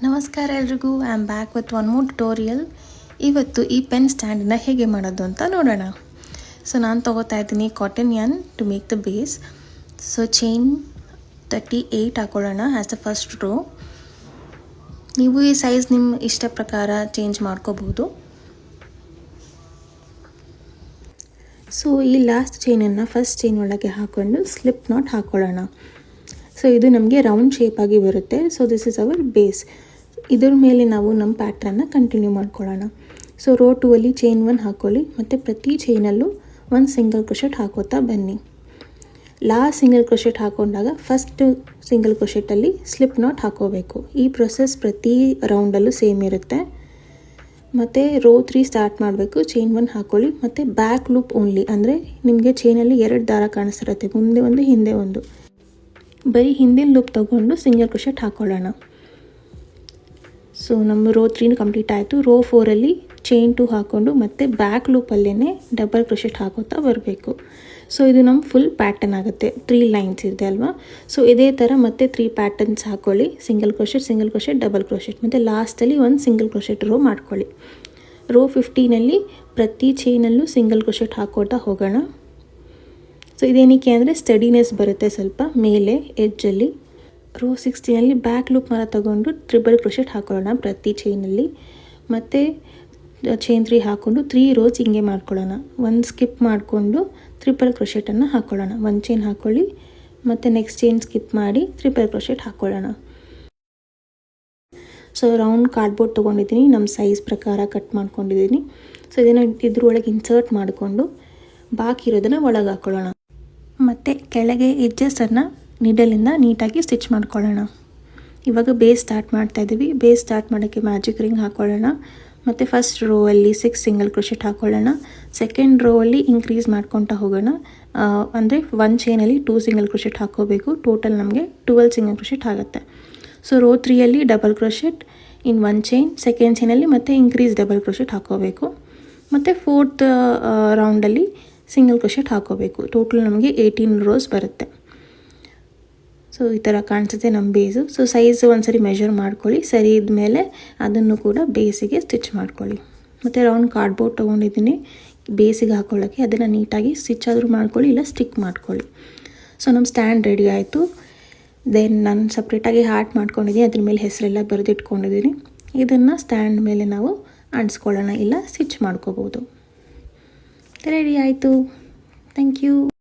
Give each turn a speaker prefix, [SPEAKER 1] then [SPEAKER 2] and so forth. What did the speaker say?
[SPEAKER 1] ನಮಸ್ಕಾರ ಎಲ್ರಿಗೂ, I am back with one more tutorial. ಇವತ್ತು ಈ ಪೆನ್ ಸ್ಟ್ಯಾಂಡನ್ನ ಹೇಗೆ ಮಾಡೋದು ಅಂತ ನೋಡೋಣ. ಸೊ ನಾನು ತೊಗೋತಾ ಇದ್ದೀನಿ cotton yarn to make the base. So chain 38 ಹಾಕೊಳ್ಳೋಣ ಆ್ಯಸ್ ದ ಫಸ್ಟ್ ರೋ. ನೀವು ಈ ಸೈಜ್ ನಿಮ್ಮ ಇಷ್ಟ ಪ್ರಕಾರ ಚೇಂಜ್ ಮಾಡ್ಕೋಬಹುದು. ಸೊ ಈ ಲಾಸ್ಟ್ ಚೈನನ್ನು ಫಸ್ಟ್ ಚೈನ್ ಒಳಗೆ ಹಾಕ್ಕೊಂಡು ಸ್ಲಿಪ್ ನಾಟ್ ಹಾಕ್ಕೊಳ್ಳೋಣ. ಸೊ ಇದು ನಮಗೆ ರೌಂಡ್ ಶೇಪಾಗಿ ಬರುತ್ತೆ. So this is our base. ಇದ್ರ ಮೇಲೆ ನಾವು ನಮ್ಮ ಪ್ಯಾಟ್ರನ್ನ ಕಂಟಿನ್ಯೂ ಮಾಡ್ಕೊಳ್ಳೋಣ. ಸೊ ರೋ 2 ಅಲ್ಲಿ ಚೈನ್ 1 ಹಾಕ್ಕೊಳ್ಳಿ ಮತ್ತು ಪ್ರತಿ ಚೈನಲ್ಲೂ ಒಂದು ಸಿಂಗಲ್ ಕ್ರೋಶೆಟ್ ಹಾಕೋತಾ ಬನ್ನಿ. ಲಾಸ್ಟ್ ಸಿಂಗಲ್ ಕ್ರೋಶೆಟ್ ಹಾಕೊಂಡಾಗ ಫಸ್ಟ್ ಸಿಂಗಲ್ ಕ್ರೋಶೆಟಲ್ಲಿ ಸ್ಲಿಪ್ ನಾಟ್ ಹಾಕೋಬೇಕು. ಈ ಪ್ರೊಸೆಸ್ ಪ್ರತಿ ರೌಂಡಲ್ಲೂ ಸೇಮ್ ಇರುತ್ತೆ. ಮತ್ತು ರೋ 3 ಸ್ಟಾರ್ಟ್ ಮಾಡಬೇಕು. ಚೈನ್ 1 ಹಾಕ್ಕೊಳ್ಳಿ ಮತ್ತು ಬ್ಯಾಕ್ ಲೂಪ್ ಓನ್ಲಿ, ಅಂದರೆ ನಿಮಗೆ ಚೈನಲ್ಲಿ 2 ದಾರ ಕಾಣಿಸ್ತಿರುತ್ತೆ, ಮುಂದೆ ಒಂದು ಹಿಂದೆ ಒಂದು. ಬರೀ ಹಿಂದಿನ ಲೂಪ್ ತೊಗೊಂಡು ಸಿಂಗಲ್ ಕ್ರೋಶೆಟ್ ಹಾಕ್ಕೊಳ್ಳೋಣ. ಸೊ ನಮ್ಮ ರೋ 3 ಕಂಪ್ಲೀಟ್ ಆಯಿತು. ರೋ 4ಅಲ್ಲಿ ಚೈನ್ 2 ಹಾಕ್ಕೊಂಡು ಮತ್ತು ಬ್ಯಾಕ್ ಲೂಪಲ್ಲೇ ಡಬಲ್ ಕ್ರೋಶೆಟ್ ಹಾಕೋತಾ ಬರಬೇಕು. ಸೊ ಇದು ನಮ್ಮ ಫುಲ್ ಪ್ಯಾಟರ್ನ್ ಆಗುತ್ತೆ. 3 ಲೈನ್ಸ್ ಇದೆ ಅಲ್ವಾ. ಸೊ ಇದೇ ಥರ ಮತ್ತೆ 3 ಪ್ಯಾಟರ್ನ್ಸ್ ಹಾಕ್ಕೊಳ್ಳಿ. ಸಿಂಗಲ್ ಕ್ರೋಶೆಟ್, ಡಬಲ್ ಕ್ರೋಶೆಟ್ ಮತ್ತು ಲಾಸ್ಟಲ್ಲಿ ಒಂದು ಸಿಂಗಲ್ ಕ್ರೋಶೆಟ್ ರೋ ಮಾಡ್ಕೊಳ್ಳಿ. ರೋ 15ಅಲ್ಲಿ ಪ್ರತಿ ಚೈನಲ್ಲೂ ಸಿಂಗಲ್ ಕ್ರೋಶೆಟ್ ಹಾಕೋತಾ ಹೋಗೋಣ. ಸೊ ಇದೇನಕ್ಕೆ ಅಂದರೆ ಸ್ಟಡಿನೆಸ್ ಬರುತ್ತೆ ಸ್ವಲ್ಪ ಮೇಲೆ ಎಡ್ಜಲ್ಲಿ. ರೋ 16ಅಲ್ಲಿ ಬ್ಯಾಕ್ ಲೂಪ್ ಮಾರ ತಗೊಂಡು ಟ್ರಿಬಲ್ ಕ್ರೋಶೆಟ್ ಹಾಕೊಳ್ಳೋಣ ಪ್ರತಿ ಚೈನಲ್ಲಿ. ಮತ್ತು ಚೈನ್ 3 ಹಾಕ್ಕೊಂಡು 3 ರೋಸ್ ಹಿಂಗೆ ಮಾಡ್ಕೊಳ್ಳೋಣ. ಒಂದು ಸ್ಕಿಪ್ ಮಾಡಿಕೊಂಡು ಟ್ರಿಪಲ್ ಕ್ರೋಶೆಟನ್ನು ಹಾಕ್ಕೊಳ್ಳೋಣ. ಒಂದು ಚೈನ್ ಹಾಕ್ಕೊಳ್ಳಿ ಮತ್ತು ನೆಕ್ಸ್ಟ್ ಚೈನ್ ಸ್ಕಿಪ್ ಮಾಡಿ ಟ್ರಿಪಲ್ ಕ್ರೋಶೆಟ್ ಹಾಕ್ಕೊಳ್ಳೋಣ. ಸೊ ರೌಂಡ್ ಕಾರ್ಡ್ಬೋರ್ಡ್ ತೊಗೊಂಡಿದ್ದೀನಿ, ನಮ್ಮ ಸೈಜ್ ಪ್ರಕಾರ ಕಟ್ ಮಾಡ್ಕೊಂಡಿದ್ದೀನಿ. ಸೊ ಇದನ್ನು ಇದ್ರೊಳಗೆ ಇನ್ಸರ್ಟ್ ಮಾಡಿಕೊಂಡು ಬಾಕಿ ಇರೋದನ್ನು ಒಳಗೆ ಹಾಕ್ಕೊಳ್ಳೋಣ. ಮತ್ತು ಕೆಳಗೆ ಎಡ್ಜಸನ್ನು ನೀಡಲಿಂದ ನೀಟಾಗಿ ಸ್ಟಿಚ್ ಮಾಡ್ಕೊಳ್ಳೋಣ. ಇವಾಗ ಬೇಸ್ ಸ್ಟಾರ್ಟ್ ಮಾಡ್ತಾಯಿದ್ದೀವಿ. ಬೇಸ್ ಸ್ಟಾರ್ಟ್ ಮಾಡೋಕ್ಕೆ ಮ್ಯಾಜಿಕ್ ರಿಂಗ್ ಹಾಕ್ಕೊಳ್ಳೋಣ. ಮತ್ತು ಫಸ್ಟ್ ರೋ ಅಲ್ಲಿ 6 ಸಿಂಗಲ್ ಕ್ರೋಶೆಟ್ ಹಾಕ್ಕೊಳ್ಳೋಣ. ಸೆಕೆಂಡ್ ರೋ ಅಲ್ಲಿ ಇನ್ಕ್ರೀಸ್ ಮಾಡ್ಕೊತಾ ಹೋಗೋಣ. ಅಂದರೆ ಒಂದು ಚೈನಲ್ಲಿ 2 ಸಿಂಗಲ್ ಕ್ರೋಶೆಟ್ ಹಾಕ್ಕೋಬೇಕು. ಟೋಟಲ್ ನಮಗೆ 12 ಸಿಂಗಲ್ ಕ್ರೋಶೆಟ್ ಆಗುತ್ತೆ. ಸೊ ರೋ 3ಅಲ್ಲಿ ಡಬಲ್ ಕ್ರೋಶೆಟ್ ಇನ್ ಒಂದು ಚೈನ್, ಸೆಕೆಂಡ್ ಚೈನಲ್ಲಿ ಮತ್ತು ಇನ್ಕ್ರೀಸ್ ಡಬಲ್ ಕ್ರೋಶೆಟ್ ಹಾಕ್ಕೋಬೇಕು. ಮತ್ತು ಫೋರ್ತ್ ರೌಂಡಲ್ಲಿ ಸಿಂಗಲ್ ಕ್ರೋಶೆಟ್ ಹಾಕ್ಕೋಬೇಕು. ಟೋಟಲ್ ನಮಗೆ 18 ರೋಸ್ ಬರುತ್ತೆ. ಸೊ ಈ ಥರ ಕಾಣಿಸುತ್ತೆ ನಮ್ಮ ಬೇಸು. ಸೊ ಸೈಜ್ ಒಂದ್ಸರಿ ಮೆಷರ್ ಮಾಡ್ಕೊಳ್ಳಿ. ಸರಿ ಇದ್ಮೇಲೆ ಅದನ್ನು ಕೂಡ ಬೇಸಿಗೆ ಸ್ಟಿಚ್ ಮಾಡ್ಕೊಳ್ಳಿ. ಮತ್ತು ರೌಂಡ್ ಕಾರ್ಡ್ಬೋರ್ಡ್ ತೊಗೊಂಡಿದ್ದೀನಿ ಬೇಸಿಗೆ ಹಾಕ್ಕೊಳ್ಳೋಕ್ಕೆ. ಅದನ್ನು ನೀಟಾಗಿ ಸ್ಟಿಚ್ ಆದರೂ ಮಾಡ್ಕೊಳ್ಳಿ, ಇಲ್ಲ ಸ್ಟಿಕ್ ಮಾಡ್ಕೊಳ್ಳಿ. ಸೊ ನಮ್ಮ ಸ್ಟ್ಯಾಂಡ್ ರೆಡಿ ಆಯಿತು. ದೆನ್ ನಾನು ಸಪ್ರೇಟಾಗಿ ಹಾರ್ಟ್ ಮಾಡ್ಕೊಂಡಿದ್ದೀನಿ, ಅದ್ರ ಮೇಲೆ ಹೆಸರೆಲ್ಲ ಬರೆದಿಟ್ಕೊಂಡಿದ್ದೀನಿ. ಇದನ್ನು ಸ್ಟ್ಯಾಂಡ್ ಮೇಲೆ ನಾವು ಅಂಟಿಸ್ಕೊಳ್ಳೋಣ, ಇಲ್ಲ ಸ್ಟಿಚ್ ಮಾಡ್ಕೋಬೋದು. ರೆಡಿ ಆಯಿತು. Thank you.